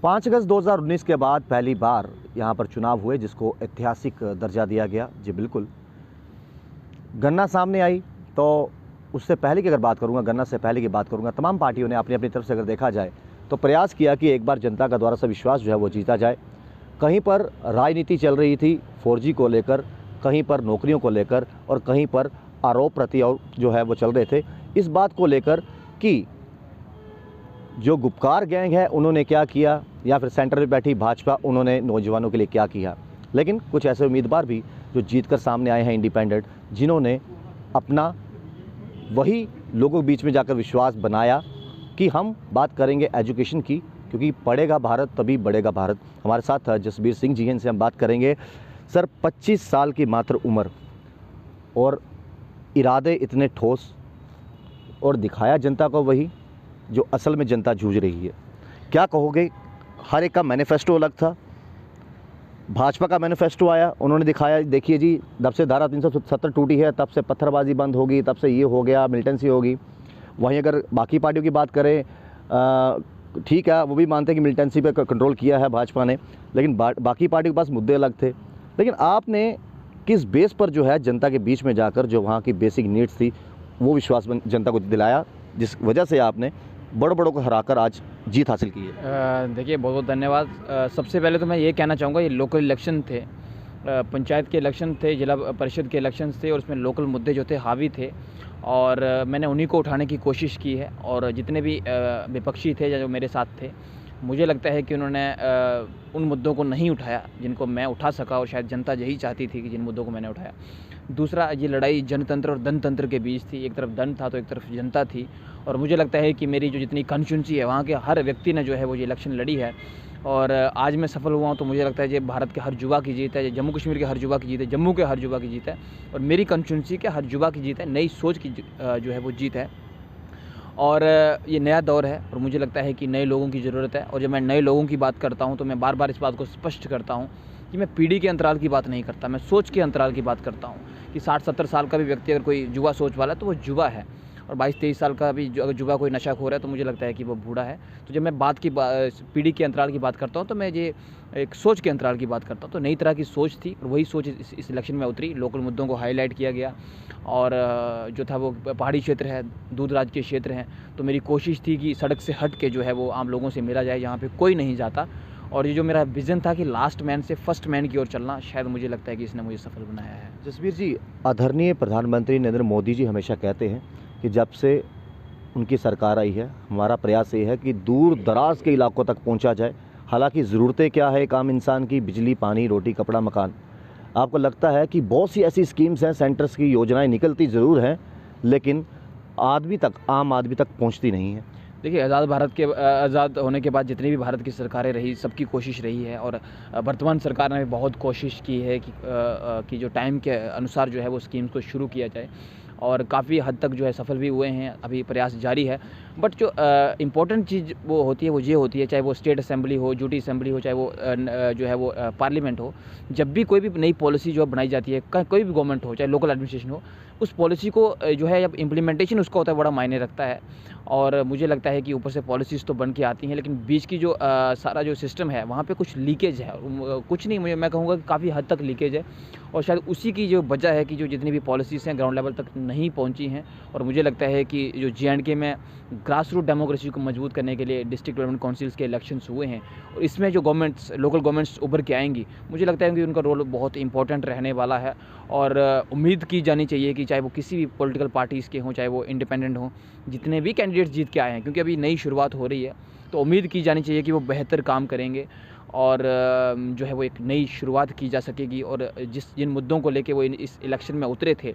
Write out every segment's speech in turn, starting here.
5 अगस्त 2019 के बाद पहली बार यहाँ पर चुनाव हुए जिसको ऐतिहासिक दर्जा दिया गया। जी बिल्कुल, गन्ना सामने आई तो उससे पहले की अगर बात करूँगा, गन्ना से पहले की बात करूँगा, तमाम पार्टियों ने अपनी अपनी तरफ से अगर देखा जाए तो प्रयास किया कि एक बार जनता का द्वारा से विश्वास जो है वो जीता जाए। कहीं पर राजनीति चल रही थी 4G को लेकर, कहीं पर नौकरियों को लेकर और कहीं पर आरोप प्रत्यारोप जो है वो चल रहे थे इस बात को लेकर कि जो गुपकार गैंग है उन्होंने क्या किया या फिर सेंटर में बैठी भाजपा उन्होंने नौजवानों के लिए क्या किया। लेकिन कुछ ऐसे उम्मीदवार भी जो जीतकर सामने आए हैं इंडिपेंडेंट, जिन्होंने अपना वही लोगों के बीच में जाकर विश्वास बनाया कि हम बात करेंगे एजुकेशन की, क्योंकि पढ़ेगा भारत तभी बढ़ेगा भारत। हमारे साथ जसबीर सिंह जी हैं, इनसे हम बात करेंगे। सर, 25 साल की मात्र उम्र और इरादे इतने ठोस और दिखाया जनता को वही जो असल में जनता जूझ रही है। क्या कहोगे? हर एक का मैनिफेस्टो अलग था। भाजपा का मैनिफेस्टो आया, उन्होंने दिखाया देखिए जी जब से धारा 370 टूटी है तब से पत्थरबाजी बंद होगी, तब से ये हो गया, मिलिटेंसी होगी। वहीं अगर बाकी पार्टियों की बात करें, ठीक है, वो भी मानते हैं कि मिलिटेंसी पे कंट्रोल किया है भाजपा ने, लेकिन बाकी पार्टियों के पास मुद्दे अलग थे। लेकिन आपने किस बेस पर जो है जनता के बीच में जाकर जो वहाँ की बेसिक नीड्स थी वो विश्वास जनता को दिलाया, जिस वजह से आपने बड़ों को हराकर आज जीत हासिल की है? देखिए, बहुत बहुत धन्यवाद। सबसे पहले तो मैं ये कहना चाहूँगा, ये लोकल इलेक्शन थे, पंचायत के इलेक्शन थे, जिला परिषद के इलेक्शन थे और उसमें लोकल मुद्दे जो थे हावी थे और मैंने उन्हीं को उठाने की कोशिश की है। और जितने भी विपक्षी थे जो मेरे साथ थे, मुझे लगता है कि उन्होंने उन मुद्दों को नहीं उठाया जिनको मैं उठा सका और शायद जनता यही चाहती थी कि जिन मुद्दों को मैंने उठाया। दूसरा, ये लड़ाई जनतंत्र और धनतंत्र के बीच थी। एक तरफ धन था तो एक तरफ जनता थी और मुझे लगता है कि मेरी जो जितनी कॉन्स्टिट्यूंसी है वहाँ के हर व्यक्ति ने जो है वो ये इलेक्शन लड़ी है और आज मैं सफल हुआ हूँ। तो मुझे लगता है ये भारत के हर युवा की जीत है, ये जम्मू कश्मीर के हर युवा की जीत है, जम्मू के हर युवा की जीत है और मेरी कॉन्स्टिट्यूंसी के हर युवा की जीत है, नई सोच की जो है वो जीत है। और ये नया दौर है और मुझे लगता है कि नए लोगों की ज़रूरत है। और जब मैं नए लोगों की बात करता हूँ तो मैं बार बार इस बात को स्पष्ट करता हूँ कि मैं पीढ़ी के अंतराल की बात नहीं करता, मैं सोच के अंतराल की बात करता हूँ कि 60-70 साल का भी व्यक्ति अगर कोई युवा सोच वाला है तो वो युवा है और 22-23 साल का भी अगर युवा कोई नशाखोर है तो मुझे लगता है कि वो बूढ़ा है। तो जब मैं पीढ़ी के अंतराल की बात करता हूँ तो मैं ये एक सोच के अंतराल की बात करता हूँ। तो नई तरह की सोच थी और वही सोच इस इलेक्शन में उतरी। लोकल मुद्दों को हाईलाइट किया गया और जो था वो पहाड़ी क्षेत्र है, दूर दराज के क्षेत्र हैं, तो मेरी कोशिश थी कि सड़क से हट के जो है वो आम लोगों से मिला जाए जहाँ पे कोई नहीं जाता। और ये जो मेरा विज़न था कि लास्ट मैन से फर्स्ट मैन की ओर चलना, शायद मुझे लगता है कि इसने मुझे सफल बनाया है। जसबीर जी, आदरणीय प्रधानमंत्री नरेंद्र मोदी जी हमेशा कहते हैं कि जब से उनकी सरकार आई है हमारा प्रयास ये है कि दूर दराज के इलाकों तक पहुंचा जाए। हालांकि ज़रूरतें क्या है एक आम इंसान की? बिजली, पानी, रोटी, कपड़ा, मकान। आपको लगता है कि बहुत सी ऐसी स्कीम्स हैं, सेंटर्स की योजनाएं निकलती ज़रूर हैं लेकिन आम आदमी तक पहुंचती नहीं है? देखिए, आज़ाद होने के बाद जितनी भी भारत की सरकारें रही, सबकी कोशिश रही है और वर्तमान सरकार ने भी बहुत कोशिश की है कि जो टाइम के अनुसार जो है वो स्कीम्स को शुरू किया जाए और काफ़ी हद तक जो है सफल भी हुए हैं, अभी प्रयास जारी है। बट जो इम्पोर्टेंट चीज़ वो होती है वो ये होती है, चाहे वो स्टेट असेंबली हो, यूटी असेंबली हो, चाहे वो जो है वो पार्लियामेंट हो, जब भी कोई भी नई पॉलिसी जो बनाई जाती है, कोई भी गवर्नमेंट हो, चाहे लोकल एडमिनिस्ट्रेशन हो, उस पॉलिसी को जो है जब इम्प्लीमेंटेशन उसका होता है बड़ा मायने रखता है। और मुझे लगता है कि ऊपर से पॉलिसीज़ तो बन के आती हैं लेकिन बीच की जो सारा जो सिस्टम है वहाँ पे कुछ लीकेज है। कुछ नहीं, मैं कहूँगा कि काफ़ी हद तक लीकेज है और शायद उसी की जो वजह है कि जो जितनी भी पॉलिसीज़ हैं ग्राउंड लेवल तक नहीं पहुँची हैं। और मुझे लगता है कि जो J&K में ग्रास रूट डेमोक्रेसी को मजबूत करने के लिए डिस्ट्रिक्ट डेवलपमेंट काउंसिल्स के इलेक्शंस हुए हैं और इसमें जो लोकल गवर्नमेंट्स उभर के आएंगी, मुझे लगता है कि उनका रोल बहुत इंपॉर्टेंट रहने वाला है। और उम्मीद की जानी चाहिए कि चाहे वो किसी भी पॉलिटिकल पार्टीज़ के हों, चाहे वो इंडिपेंडेंट हों, जितने भी कैंडिडेट्स जीत के आए हैं, क्योंकि अभी नई शुरुआत हो रही है, तो उम्मीद की जानी चाहिए कि वो बेहतर काम करेंगे और जो है वो एक नई शुरुआत की जा सकेगी। और जिन मुद्दों को लेके वो इस इलेक्शन में उतरे थे,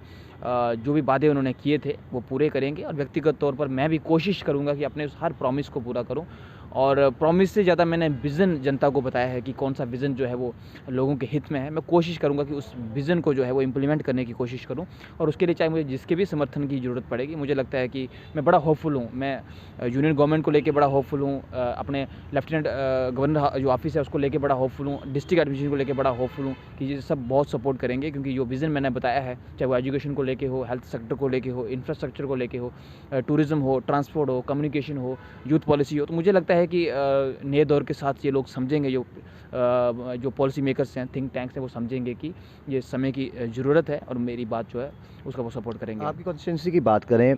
जो भी वादे उन्होंने किए थे वो पूरे करेंगे। और व्यक्तिगत तौर पर मैं भी कोशिश करूँगा कि अपने उस हर प्रॉमिस को पूरा करूँ और प्रॉमिस से ज़्यादा मैंने विज़न जनता को बताया है कि कौन सा विज़न जो है वो लोगों के हित में है। मैं कोशिश करूँगा कि उस विज़न को जो है वो इम्प्लीमेंट करने की कोशिश करूँ और उसके लिए चाहे मुझे जिसके भी समर्थन की ज़रूरत पड़ेगी। मुझे लगता है कि मैं बड़ा होपफुल हूँ, मैं यूनियन गवर्नमेंट को लेके बड़ा होपफुल हूँ, अपने लेफ्टिनेंट गवर्नर जो ऑफिस है उसको लेके बड़ा होपफुल हूँ, डिस्ट्रिक्ट एडमिनिस्ट्रेशन को लेके बड़ा होपफुल हूँ कि ये सब बहुत सपोर्ट करेंगे। क्योंकि जो विज़न मैंने बताया है, चाहे वो एजुकेशन को लेके हो, हेल्थ सेक्टर को लेके हो, इंफ्रास्ट्रक्चर को लेके हो, टूरिज़्म हो, ट्रांसपोर्ट हो, कम्युनिकेशन हो, यूथ पॉलिसी हो, तो मुझे लगता है है कि नए दौर के साथ ये लोग समझेंगे, जो पॉलिसी मेकर्स हैं, थिंक टैंक्स हैं, वो समझेंगे कि ये समय की ज़रूरत है और मेरी बात जो है उसका वो सपोर्ट करेंगे। आपकी कॉन्स्टिट्यूंसी की बात करें,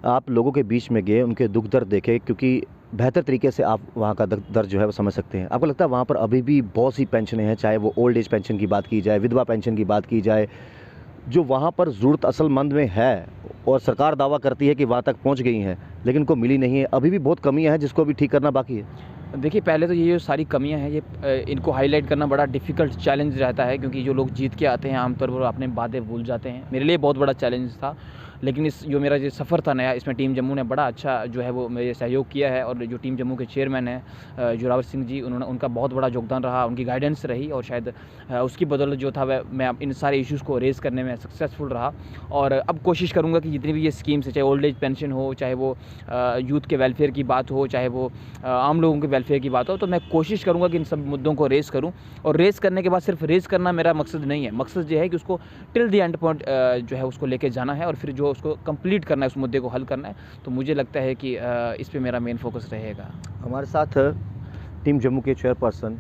आप लोगों के बीच में गए, उनके दुख दर्द देखे, क्योंकि बेहतर तरीके से आप वहाँ का दर्द जो है वो समझ सकते हैं। आपको लगता है वहाँ पर अभी भी बहुत सी पेंशनें हैं, चाहे वो ओल्ड एज पेंशन की बात की जाए, विधवा पेंशन की बात की जाए, जो वहाँ पर ज़रूरत असलमंद में है और सरकार दावा करती है कि वहाँ तक पहुँच गई हैं, लेकिन उनको मिली नहीं है, अभी भी बहुत कमियाँ हैं जिसको अभी ठीक करना बाकी है? देखिए, पहले तो ये जो सारी कमियां हैं, ये इनको हाईलाइट करना बड़ा डिफ़िकल्ट चैलेंज रहता है, क्योंकि जो लोग जीत के आते हैं आमतौर पर अपने बातें भूल जाते हैं। मेरे लिए बहुत बड़ा चैलेंज था, लेकिन इस जो मेरा जो सफ़र था नया, इसमें टीम जम्मू ने बड़ा अच्छा जो है वो मेरे सहयोग किया है, और जो टीम जम्मू के चेयरमैन हैं जोरावर सिंह जी, उनका बहुत बड़ा योगदान रहा, उनकी गाइडेंस रही, और शायद उसकी बदौलत जो था वह मैं इन सारे इश्यूज़ को रेज़ करने में सक्सेसफुल रहा। और अब कोशिश करूँगा कि जितनी भी ये स्कीम्स है, चाहे ओल्ड एज पेंशन हो, चाहे वो यूथ के वेलफेयर की बात हो, चाहे वो आम लोगों के वेलफेयर की बात हो, तो मैं कोशिश करूँगा कि इन सब मुद्दों को रेज़ करूँ। और रेज़ करने के बाद सिर्फ रेज़ करना मेरा मकसद नहीं है, मकसद ये है कि उसको टिल द एंड पॉइंट जो है उसको लेके जाना है, और फिर जो उसको कंप्लीट करना है, उस मुद्दे को हल करना है। तो मुझे लगता है कि इस पे मेरा मेन फोकस रहेगा। हमारे साथ टीम जम्मू के चेयरपर्सन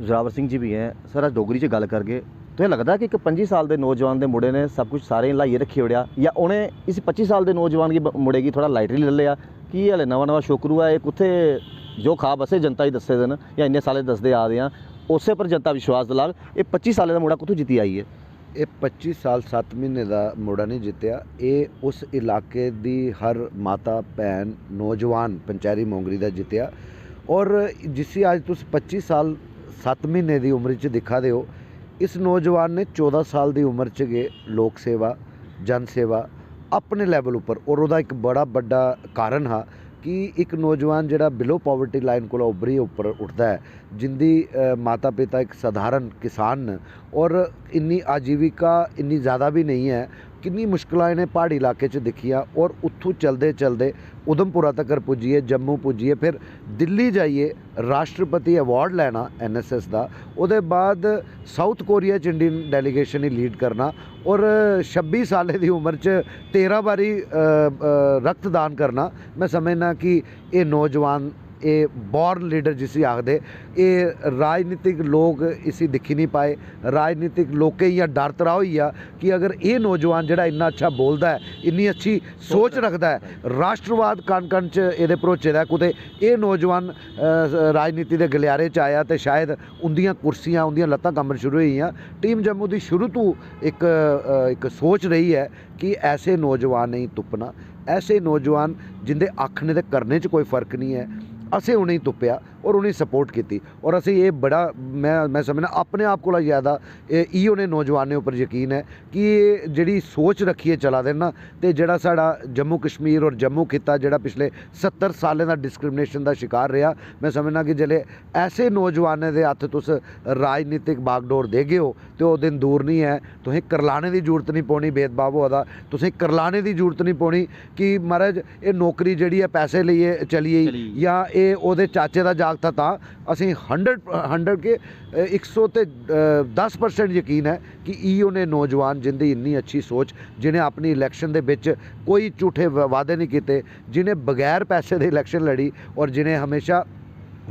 जोरावर सिंह जी भी हैं। सर, अज डोगरी च गल करके तो लगता कि एक 25 साल के नौजवान के मुंडे ने सब कुछ सारे लाइए रखी उड़िया, या उन्हें इस 25 साल के नौजवान की मुंडे की थोड़ा लाइटली ले लिया कि हले नवा शोकरू है, कुत्थे जो खा बसे जनता ही दसे दिन या इन्ने साले दसदे आ रहे हैं, उस पर जनता विश्वास दिलाग। ये 25 साल का मुंडा कुत्थों जीती आई है? ये 25 साल 7 महीने का मुंडा नहीं जितया, ये उस इलाके दी हर माता भैन नौजवान पंचैरी मोंगरी का जितया। और जिसी अज तुस 25 साल 7 महीने की उम्र च दिखा दे हो, इस नौजवान ने 14 साल की उम्र च गए लोक सेवा जन सेवा अपने लैवल उपर। और वह एक बड़ा बड़ा कारण हा कि एक नौजवान जिहड़ा बिलो पॉवर्टी लाइन को उभरी उपर उठता है, जिंदी माता पिता एक साधारण किसान न, और इन्नी आजीविका इन्नी ज़्यादा भी नहीं है, किन्नी मुश्किलां इन्हें पहाड़ी इलाके च दिखिया, और उत्थों चलते चलते उधमपुरा तक पुजिए, जम्मू पुजिए, फिर दिल्ली जाइए राष्ट्रपति अवार्ड लैना NSS का, उसदे बाद साउथ कोरिया च इंडियन डेलीगेशन ही लीड करना, और 26 साल की उम्र च 13 बारी रक्तदान करना। मैं समझना कि ये नौजवान ये बॉर्न लीडर जिसी आखदे, ये राजनीतिक लोग इसी दिखी नहीं पाए। राजनीतिक लोकें इ'यां डर त्राह होई गेआ कि अगर ये नौजवान जिहड़ा इन्ना अच्छा बोलदा है, इन्नी अच्छी सोच रखता है, राष्ट्रवाद कण कण च एहदे भरोचे दा, कुतै ये नौजवान राजनीति दे गलियारे च आया तो शायद उंदियां कुर्सियां उंदियां लत्तां कम्मन शुरू होई गेइयां। टीम जम्मू दी शुरू तो एक सोच रही है कि ऐसे नौजवान नहीं तुप्पना, ऐसे नौजवान जिंदे आखने ते करने च कोई फर्क नहीं है, असें उन्हें तुप्या और उन्हें सपोर्ट की। और असें ये बड़ा मैं समझना अपने आप को ज़्यादा इहो ने नौजवानों उपर यकीन है कि ये जिहड़ी सोच रखिए चला दे ना, तो जिहड़ा साडा जम्मू कश्मीर और जम्मू खिता जिहड़ा पिछले 70 सालें का डिस्क्रिमिनेशन का शिकार रहा, मैं समझना कि जिले ऐसे नौजवानों के हत्थ तुस राजनीतिक बागडोर देगे हो तो वह दिन दूर नहीं है। तुसें करलाने की जरूरत नहीं पौनी भेदभाव होआ दा, तुसें करलाने की जरूरत नहीं पौनी कि महाराज ये नौकरी जिहड़ी है पैसे लिए चली या ये ਉਹਦੇ ਚਾਚੇ ਦਾ ਜਾਗ था। ਅਸੀਂ 100 के 110% यकीन है कि ईओ ने नौजवान जिंदी इन्नी अच्छी सोच, जिन्हें अपनी इलैक्शन दे विच कोई झूठे वादे नहीं किए, जिन्हें बगैर पैसे दे इलैक्शन लड़ी और जिन्हें हमेशा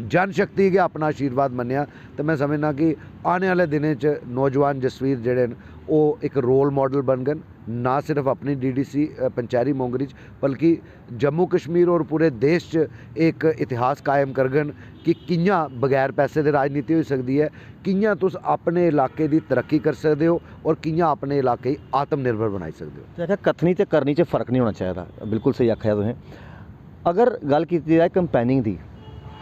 जनशक्ति के अपना आशीर्वाद मन्निया, तो मैं समझना कि आने वाले दिनों च नौजवान जसवीर जिहड़े न वो एक रोल मॉडल बन गए, ना सिर्फ अपनी DDC पंचैरी मोंगरी च बल्कि जम्मू कश्मीर और पूरे देश च एक इतिहास कायम कर गए कि कि'यां बगैर पैसे दे राजनीति हो सकती है, कि'यां तुस अपने इलाके की तरक्की कर सकते हो और कि'यां अपने इलाके गी आत्मनिर्भर बनाई सकते हो। कथनी ते करनी च फर्क नहीं होना चाहिए, बिल्कुल सही आख्या तुसें। अगर गल की जाए कंपेनिंग की,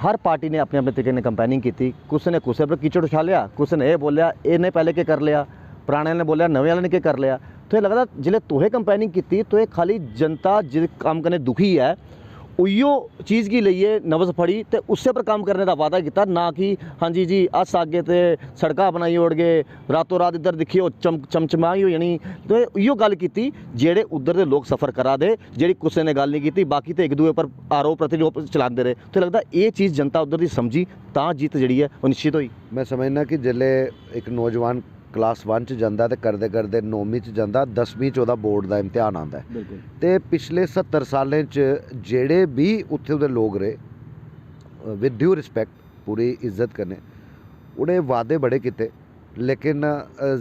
हर पार्टी ने अपने अपने तरीके ने कंपेनिंग की, कुछ ने कुछ पर कीचड़ उछा लिया, कुछ ने यह बोलिया इन्हें पहले के कर लिया, पुराने ने बोलिया नवे वाले ने के कर लिया। तो ये लगता जिले तुहे कंपेनिंग की तो ये खाली जनता जिस काम करने दुखी है उयो चीज़ की लिए नब्ज़ फड़ी तो उससे पर काम करने का वादा किया, ना कि हाँ जी जी अस आगे तो सड़क बनाई ओड़ गए रातों रात इधर दिखियो चमचमाई हो जानी। तो इो गल की जेड़े उधर के लोग सफ़र करा दे, जी किसी ने गल नहीं की, बाकी तो एक दूए पर आरोप प्रतिरोप चलाते रहे। तो लगता ये चीज़ जनता उधर की समझी तो जीत जी है वो निश्चित हुई। मैं समझना कि जिले एक नौजवान क्लास 1 च जाता तो करते करते 9वीं च जाता, 10वीं च वह बोर्ड का इम्तिहान आता है। तो पिछले 70 सालें च जेड़े भी उत्थे दे लोग रहे विद ड्यू रिस्पैक्ट पूरी इज्जत कन्नै उन्हें वादे बड़े किते लेकिन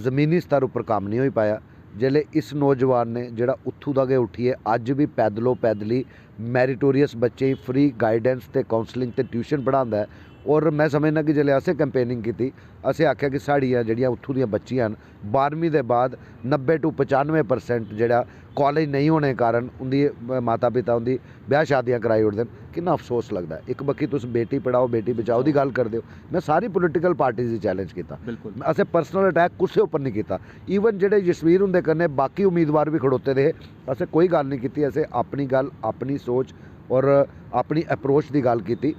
ज़मीनी स्तर उपर काम नहीं हो पाया। जिसले इस नौजवान ने जिहड़ा उत्थू दा गै उठिए अज भी पैदलों पैदली मैरिटोरीअस बच्चे फ्री गाइडेंस ते काउंसलिंग ते ट्यूशन पढ़ांदा है। और मैं समझना कि जिसले असें कैंपेनिंग की असें आख्या कि साड़ियाँ जिहड़ियां उत्थू दियां बच्चियां 12वीं के बाद 90 to 95% जिहड़ा कॉलेज नहीं होने कारण उनकी माता पिता उनकी ब्याह शादियां कराई उड़दे कितना अफसोस लगता है। एक बक्खी तुस बेटी पढ़ाओ बेटी बचाओ की गल करदे हो। मैं सारी पोलिटिकल पार्टीज़ की चैलेंज किया, बिल्कुल असें पर्सनल अटैक कुसै उपर नहीं किया। ईवन जिहड़े जसवीर हुंदे कन्नै बाकी उम्मीदवार भी खड़ोते रहे, असें कोई गल नहीं की। असें अपनी गल अपनी सोच और अपनी अप्रोच की गल की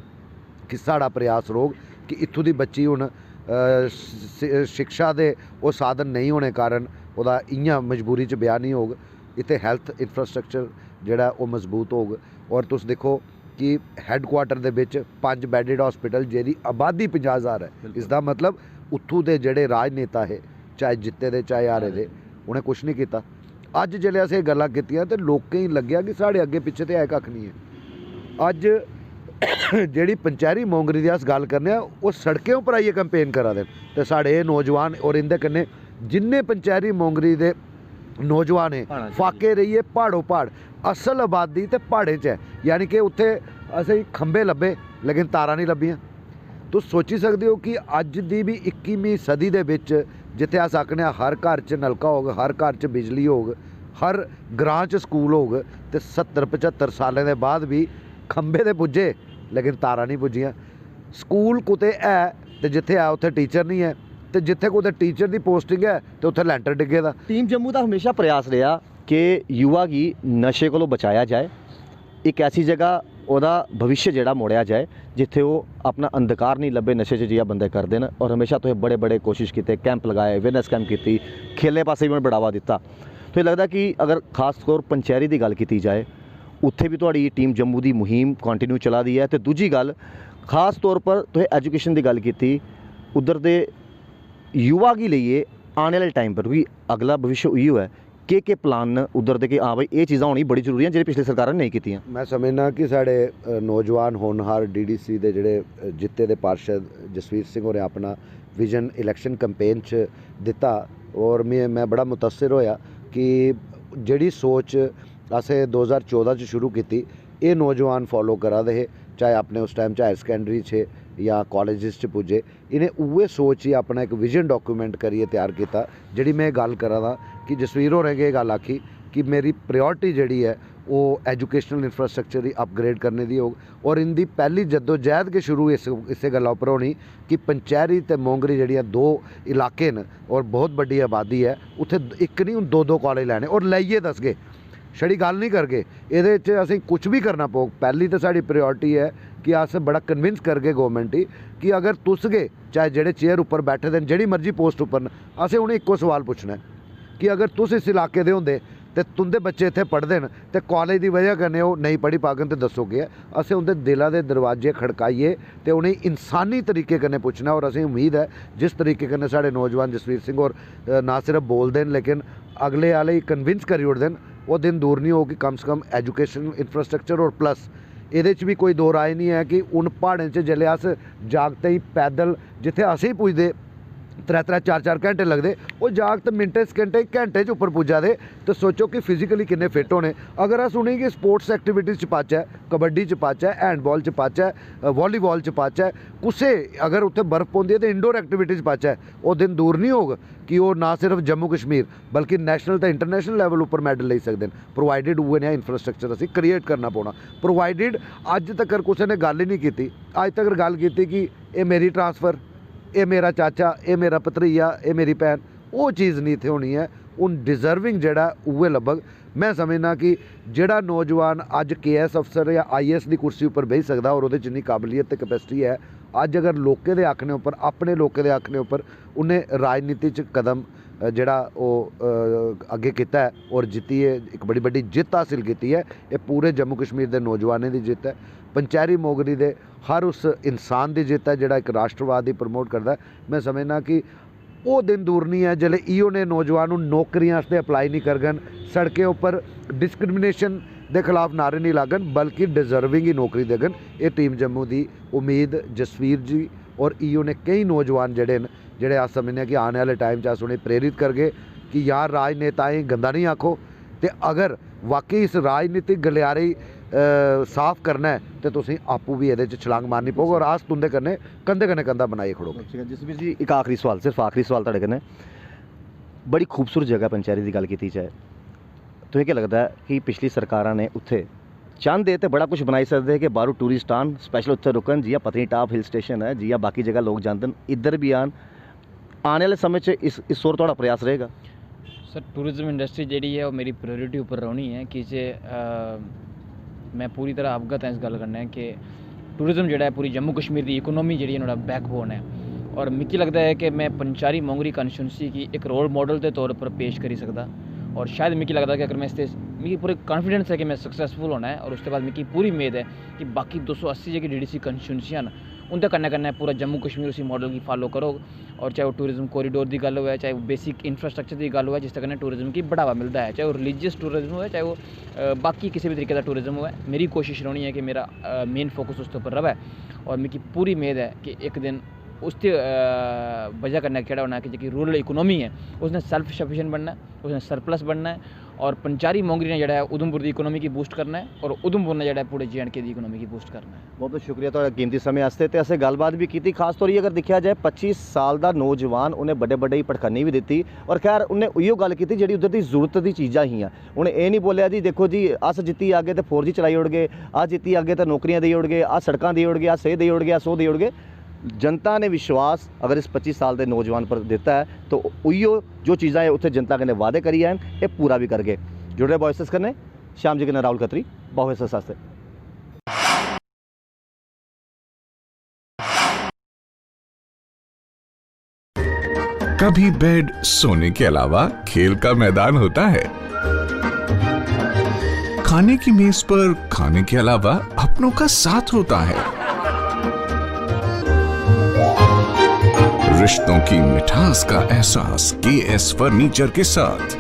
कि साड़ा प्रयास रोग कि इत्थों की बच्ची हुण शिक्षा दे वो साधन नहीं होने कारण वह इयां मजबूरी च ब्याह नहीं होग। इत्थे हैल्थ इंफ्रास्ट्रक्चर जिहड़ा वो मजबूत होग। और तुस देखो कि हैडकुआटर दे विच 5 बैडिड हॉस्पिटल जिहदी आबादी 50,000 है। इसका मतलब उत्थों के जिहड़े राजनेता है चाहे जित्ते दे चाहे हारे दे उन्हें कुछ नहीं किया। अज जिसले असें गल्लां कीतियां ते लोकें गी लग्गिया कि साढ़े अगे पिछे तो है कख नहीं है। अज जिहड़ी पंचैरी मोंगरी दी अस गल करने वो सड़कें उपर आइए कैंपेन करा दे ते साढ़े नौजवान और इंदे कन्नै जिन्ने पंचैरी मोंगरी दे नौजवान है फाके रहिए पहाड़ों पहाड़ असल आबादी तो प्हाड़ें च है। यानी कि उत्थे असें खंबे लब्भे लेकिन तारां नहीं लब्भियां। तुस सोची सकते हो कि अज दी भी 21वीं सदी दे विच जिथे अस आखने हर घर च नलका होग हर घर च बिजली होग हर ग्रां च स्कूल होग ते 70-75 सालें दे बाद भी खंबे ते पुज्जे लेकिन तारां नहीं पुज्जियां। स्कूल कुते है तो जिथे है उत्थे टीचर नहीं है तो जिथे कुते टीचर की पोस्टिंग है तो उत्थे लैंटर डिगे दा। टीम जम्मू का हमेशा प्रयास रहा कि युवा की नशे को बचाया जाए, एक ऐसी जगह वह भविष्य जोड़ा मोड़िया जाए जिथे वो अपना अंधकार नहीं लभे नशे च जिया बंदे करते हैं। और हमेशा तो बड़े बड़े कोशिश किए कैंप लगाए अवेयरनेस कैंप की खेलने पासे भी बढ़ावा दिता। तो ये लगता कि अगर खास तौर पंचैरी की गल की जाए उत्थे भी तुहाड़ी टीम जम्मू की मुहिम कंटिन्यू चला दी है। तो दूजी गल खास तौर पर तो एजुकेशन की गल की उधर दे युवा की लिए आने वाले टाइम पर क्योंकि अगला भविष्य उही है के प्लान उधर दे कि हाँ भाई ये चीज़ां होनी बड़ी जरूरी है जो पिछली सरकार ने नहीं की। मैं समझना कि साढ़े नौजवान होनहार DDC दे जिहड़े जित्ते दे पार्षद जसवीर सिंह होरें अपना विजन इलैक्शन कैंपेन च दिता और मैं बड़ा मुतासिर होया कि जिहड़ी सोच असें 2014 च शुरू की ये नौजवान फॉलो करा दे चाहे अपने उस टाइम हायर सकैंडरी च या कॉलेज च पुजे इन्हें उहे सोच ही अपना एक विजन डॉक्यूमेंट करिए तैयार किया। जिहड़ी मैं गल करा दा कि जसवीर होरें गै गल आखी कि मेरी प्रायोरिटी जिहड़ी है वो एजुकेशनल इंफ्रास्ट्रक्चर ही अपग्रेड करने की होग। और इनकी पहली जद्दोजहद के शुरू इस गल्ला उपर होनी कि पंचैरी ते मोंगरी जिहड़ियां 2 इलाके न और बहुत बड़ी आबादी है उत्थे एक नहीं 2-2 कॉलेज लैने और लाइए दसगे छड़ी गल नहीं करगे ये असें कुछ भी करना पौग। पहली तो साड़ी प्रायोरिटी है कि अस बड़ा कन्विंस करगे गौरमेंट ही कि अगर तुस गए चाहे जेड़े चेयर उपर बैठे दे जिहड़ी मर्जी पोस्ट उपर असें उन्हें इक्को सवाल पूछना है कि अगर तुस इस इलाके दे होंदे तो तुंदे बच्चे इत्थे पढ़दे न ते कॉलेज की वजह कन्नै वो नहीं पढ़ी पागन तो दसो के असें उनके दिलों के दरवाजे खड़काइए तो उन्हें इंसानी तरीके कन्नै पूछना। और असें उम्मीद है जिस तरीके कन्नै साढ़े नौजवान जसवीर सिंह और ना सिर्फ बोलते हैं लेकिन अगले आले कन्विंस करी ओड़दे न वो दिन दूर नहीं हो कि कम से कम एजुकेशन इंफ्रास्ट्रक्चर और प्लस ये भी कोई दो राय नहीं है कि उन पहाड़ों च जिसले अस जागते ही पैदल जिथे असें ही पुजदे 3-3 4-4 घंटे लगते वो जागत मिनटें सकेंटें घंटे च उपर पुज्जा दे तो सोचो कि फिजिकली किन्ने फिट होने। अगर अस उन्हें स्पोर्ट्स एक्टिविटीज़ च पाचै कबड्डी च पाचै हैंडबॉल च पाचै वॉलीबॉल च पाचै कुसै अगर उत्थे बर्फ पौंदी है तो इंडोर एक्टिविटीज़ पाचै वो दिन दूर नहीं होग कि वो ना सिर्फ जम्मू कश्मीर बल्कि नैशनल तो इंटरनैशनल लैवल उपर मैडल ले सकते हैं प्रोवाइडिड उए नेहा इंफ्रास्ट्रक्चर असीं क्रिएट करना पौना। प्रोवाइडिड अज तक किसी ने गल ही नहीं की अज तक गल की कि ये मेरी ट्रांसफर ये मेरा चाचा ये मेरा भतरीजा ये मेरी भैन वो चीज़ नहीं इत्थे होनी है। उन डिजर्विंग जिहड़ा उहे लब्भग। मैं समझना कि जिहड़ा नौजवान अज KS अफसर या IAS की कुर्सी उपर बेही सकदा और उहदे च इन्नी काबलियत ते कैपेसिटी है अज अगर लोकें दे आखने उपर अपने लोकें दे आखने उपर उन्हें राजनीति च कदम जिहड़ा अगे किया है और जित्ती है एक बड़ी बड़ी जित हासिल की है ये पूरे जम्मू कश्मीर के नौजवानों की जित है। पंचैरी मोगरी दे हर उस इंसान की जित है जिहड़ा एक राष्ट्रवाद ही प्रमोट करता है। मैं समझना कि वो दिन दूर नहीं है जिसले ईओ ने नौजवान नौकरियां वास्ते अपलाई नहीं करगन सड़कें उपर डिस्क्रिमिनेशन ਦੇ ਖਿਲਾਫ ਨਾਰੇ ਨਹੀਂ ਲਾਗਣ ਬਲਕਿ ਡਿਜ਼ਰਵਿੰਗ ਹੀ ਨੌਕਰੀ ਦੇਣ। ਇਹ ਟੀਮ ਜੰਮੂ ਦੀ ਉਮੀਦ ਜਸਵੀਰ ਜੀ और ईओ ने कई नौजवान ਜਿਹੜੇ आ समझने कि आने वाले टाइम च अस उन्हें प्रेरित करगे कि यार राजनेताएं गंदा नहीं आखो, तो अगर वाकई इस राजनीतिक गलियारे साफ करना है तो तुसीं आपू भी ये छलांग मारनी पऊगी और आस तुंदे कन्नै कंधे कन्नै कंधा बनाइए खड़ोगे। जसवीर जी एक आखिरी सवाल, सिर्फ आखिरी सवाल तुहाडे कन्नै, बड़ी खूबसूरत जगह पंचैरी की गल की जाए तो क्या लगता है कि पिछली सरकारां ने उत्थे चाहते तो बड़ा कुछ बनाई सकते हैं कि बाहरों टूरिस्ट आन स्पैशल उत्थे रुकन, जियां पत्नीटाप हिल स्टेशन है, जियां बाकी जगह लोग जाते हैं, इधर भी आने वाले समय च इस ओर थोड़ा प्रयास रहेगा? सर टूरिज्म इंडस्ट्री जी है वो मेरी प्रायोरिटी उपर रहनी है कि जे मैं पूरी तरह अवगत है इस गल करना है कि टूरिज्म जो है पूरी जम्मू कश्मीर की इकोनॉमी जी है बैकबोन है और मिगी लगता है कि मैं पंचारी मोंगरी कॉन्स्टिट्यूंसी की एक रोल मॉडल के तौर पर पेश करी सकता और शायद मिगी लगता है कि अगर मैं इस मिगी पूरे कॉन्फिडेंस है कि मैं सक्सेसफुल होना है और उसके बाद मिगी पूरी उम्मीद है कि बाकी 280 जेह्की डीडीसी कॉन्स्टिट्यूंसियां न उनके कन्नै कन्नै पूरा जम्मू कश्मीर उसी मॉडल की फॉलो करो और चाहे वो टूरिज्म कॉरीडोर की गल हो, चाहे वो बेसिक इंफ्रास्ट्रक्चर की गल हो जिसके कन्नै टूरिज्म की बढ़ावा मिलता है, चाहे वो रिलीजियस टूरिज्म हो चाहे वो बाकी किसी भी तरीके का टूरिज्म हो। मेरी कोशिश रहनी है कि मेरा मेन फोकस उसके उपर रहे और मिगी पूरी उम्मीद है कि एक दिन उसकी वजह कन्नै केह्ड़ा होना कि जी रूरल इकोनॉमी है उसने सेल्फ सफिशिएंट बनना है, उसने सरप्लस बनना है और पंचारी मोंगरी ने जो उधमपुर की इकोनॉमी की बूस्ट करना है और उधमपुर ने जो पूरे JNK की इकोनॉमी की बूस्ट करना है। बहुत बहुत शुक्रिया तो कीमती समय वास्ते ते असें गलबात भी की, खास तौर अगर देखा जाए 25 साल का नौजवान उन्हें बड़े बड़े ही भड़कानी भी दी और खैर उन्हें उयो गल की जी उधर की जरूरत की चीज़ां ही उन्हें ये नहीं बोलिया जी देखो जी अस जित्ती आगे तो 4G चलाई उड़गे, अस जित्ती आगे तो नौकरियां दे उड़गे, अस सड़कां दे उड़गे, अस ये दे उड़गे, अस वो दे उड़गे। जनता ने विश्वास अगर इस 25 साल के नौजवान पर देता है तो उयो जो चीज़ां है उत्थे जनता कन्नै वादे करी हैं ये पूरा भी करगे। जुड़े वॉइसेस करने श्याम जी कन्नै राहुल खत्री वॉइसेस वास्ते। कभी बेड सोने के अलावा खेल का मैदान होता है, खाने की मेज पर खाने के अलावा अपनों का साथ होता है, रिश्तों की मिठास का एहसास KS फर्नीचर के साथ।